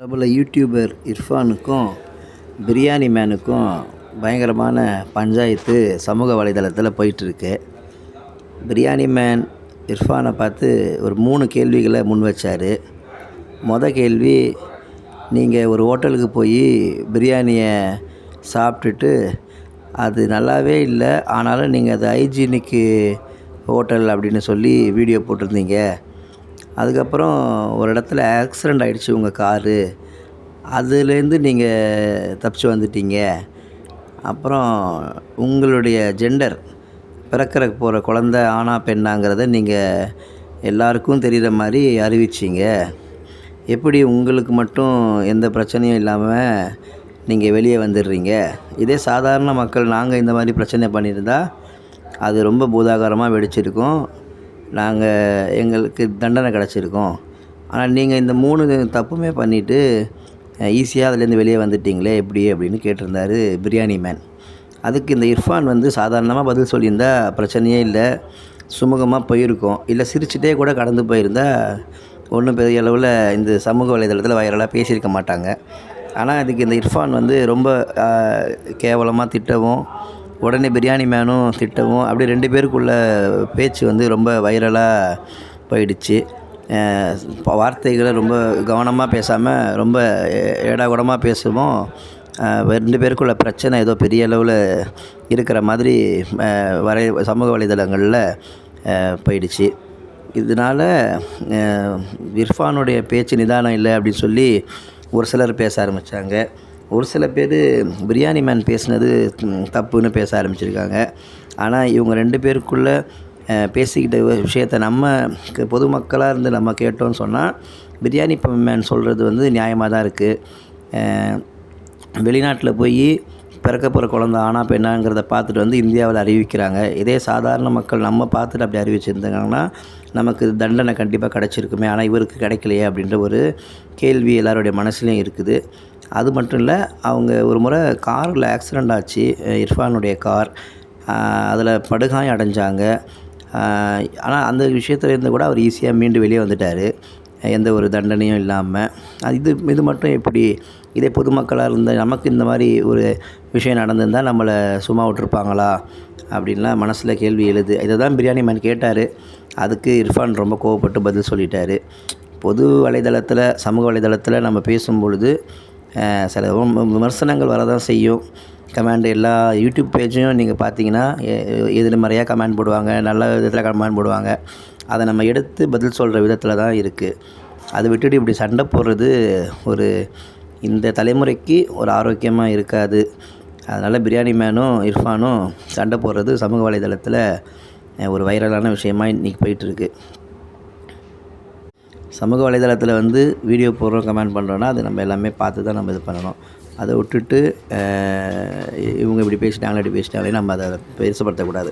பிரபல யூடியூபர் இர்ஃபானுக்கும் பிரியாணி மேனுக்கும் பயங்கரமான பஞ்சாயத்து சமூக வலைதளத்தில் போயிட்டுருக்கு. பிரியாணி மேன் இர்ஃபானை பார்த்து ஒரு 3 கேள்விகளை முன் வச்சார். கேள்வி, நீங்கள் ஒரு ஹோட்டலுக்கு போய் பிரியாணியை சாப்பிட்டுட்டு அது நல்லாவே இல்லை, ஆனாலும் நீங்கள் அது ஹைஜீனிக்கு ஹோட்டல் அப்படின்னு சொல்லி வீடியோ போட்டிருந்தீங்க. அதுக்கப்புறம் ஒரு இடத்துல ஆக்சிடெண்ட் ஆகிடுச்சு உங்கள் காரு, அதுலேருந்து நீங்கள் தப்பிச்சு வந்துட்டீங்க. அப்புறம் உங்களுடைய ஜெண்டர், பிறக்கறக்கு போகிற குழந்த ஆணா பெண்ணாங்கிறத நீங்கள் எல்லாருக்கும் தெரிகிற மாதிரி அறிவிச்சிங்க. எப்படி உங்களுக்கு மட்டும் எந்த பிரச்சனையும் இல்லாமல் நீங்கள் வெளியே வந்துடுறீங்க? இதே சாதாரண மக்கள் நாங்கள் இந்த மாதிரி பிரச்சனை பண்ணியிருந்தா அது ரொம்ப பூதாகாரமாக வெடிச்சிருக்கும், எங்களுக்கு தண்டனை கிடச்சிருக்கும். ஆனால் நீங்கள் இந்த 3 தப்புமே பண்ணிவிட்டு ஈஸியாக அதுலேருந்து வெளியே வந்துட்டிங்களே எப்படி அப்படின்னு கேட்டிருந்தார் பிரியாணி மேன். அதுக்கு இந்த இர்ஃபான் சாதாரணமாக பதில் சொல்லியிருந்தா பிரச்சனையே இல்லை, சுமூகமாக போயிருக்கோம். இல்லை சிரிச்சுட்டே கூட கடந்து போயிருந்தா ஒன்றும் பெரிய அளவில் இந்த சமூக வலைதளத்தில் வைரலாக பேசியிருக்க மாட்டாங்க. ஆனால் அதுக்கு இந்த இர்ஃபான் ரொம்ப கேவலமாக திட்டவும், உடனே பிரியாணி மேனும் திட்டவும், அப்படியே 2 பேருக்குள்ள பேச்சு ரொம்ப வைரலாக போயிடுச்சு. வார்த்தைகளை ரொம்ப கவனமாக பேசாமல் ரொம்ப ஏடாகூடமாக பேசவும் 2 பேருக்குள்ள பிரச்சனை ஏதோ பெரிய அளவில் இருக்கிற மாதிரி சமூக வலைதளங்களில் போயிடுச்சு. இதனால் இர்ஃபானுடைய பேச்சு நிதானம் இல்லை அப்படின்னு சொல்லி ஒரு சிலர் பேச ஆரம்பித்தாங்க. ஒரு சில பேர் பிரியாணி மேன் பேசினது தப்புன்னு பேச ஆரம்பிச்சிருக்காங்க. ஆனால் இவங்க 2 பேருக்குள்ளே பேசிக்கிட்ட விஷயத்தை நம்ம பொதுமக்களாக இருந்து நம்ம கேட்டோம்னு சொன்னால் பிரியாணி மேன் சொல்கிறது நியாயமாக தான் இருக்குது. வெளிநாட்டில் போய் பிறக்க போகிற குழந்த ஆனா பெண்ணாங்கிறத பார்த்துட்டு இந்தியாவில் அறிவிக்கிறாங்க. இதே சாதாரண மக்கள் நம்ம பார்த்துட்டு அப்படி அறிவிச்சிருந்தாங்கன்னா நமக்கு தண்டனை கண்டிப்பாக கிடச்சிருக்குமே, ஆனால் இவருக்கு கிடைக்கலையே அப்படின்ற ஒரு கேள்வி எல்லாருடைய மனசுலையும் இருக்குது. அது மட்டும் இல்லை, அவங்க ஒரு முறை காரில் ஆக்சிடெண்ட் ஆச்சு, இர்ஃபானுடைய கார், அதில் படுகாயம் அடைஞ்சாங்க. ஆனால் அந்த விஷயத்துலேருந்து கூட அவர் ஈஸியாக மீண்டு வெளியே வந்துட்டார், எந்த ஒரு தண்டனையும் இல்லாமல். இது மட்டும் எப்படி? இதே பொதுமக்களாக இருந்தால் நமக்கு இந்த மாதிரி ஒரு விஷயம் நடந்திருந்தால் நம்மளை சும்மா விட்டுருப்பாங்களா அப்படின்லாம் மனசில் கேள்வி எழுது. இதை தான் பிரியாணி மேன் கேட்டார். அதுக்கு இர்ஃபான் ரொம்ப கோவப்பட்டு பதில் சொல்லிட்டார். பொது வலைதளத்தில், சமூக வலைதளத்தில் நம்ம பேசும்பொழுது சில விமர்சனங்கள் வரதான் செய்யும். கமெண்ட் எல்லா யூடியூப் பேஜையும் நீங்கள் பார்த்தீங்கன்னா எதிர்மறையாக கமெண்ட் போடுவாங்க, நல்ல விதத்தில் கமெண்ட் போடுவாங்க. அதை நம்ம எடுத்து பதில் சொல்கிற விதத்தில் தான் இருக்குது. அதை விட்டுட்டு இப்படி சண்டை போடுறது இந்த தலைமுறைக்கு ஒரு ஆரோக்கியமாக இருக்காது. அதனால் பிரியாணி மேனும் இர்ஃபானும் சண்டை போடுறது சமூக வலைதளத்தில் ஒரு வைரலான விஷயமாக இன்றைக்கி போயிட்டுருக்கு. சமூக வலைதளத்தில் வீடியோ போடுறோம், கமெண்ட் பண்ணுறோன்னா அது நம்ம எல்லாமே பார்த்து தான் நம்ம இது பண்ணணும். அதை விட்டுட்டு இவங்க இப்படி பேசிட்டாங்களே இப்படி பேசிட்டாங்களே நம்ம அதை பெருசுப்படுத்தக்கூடாது.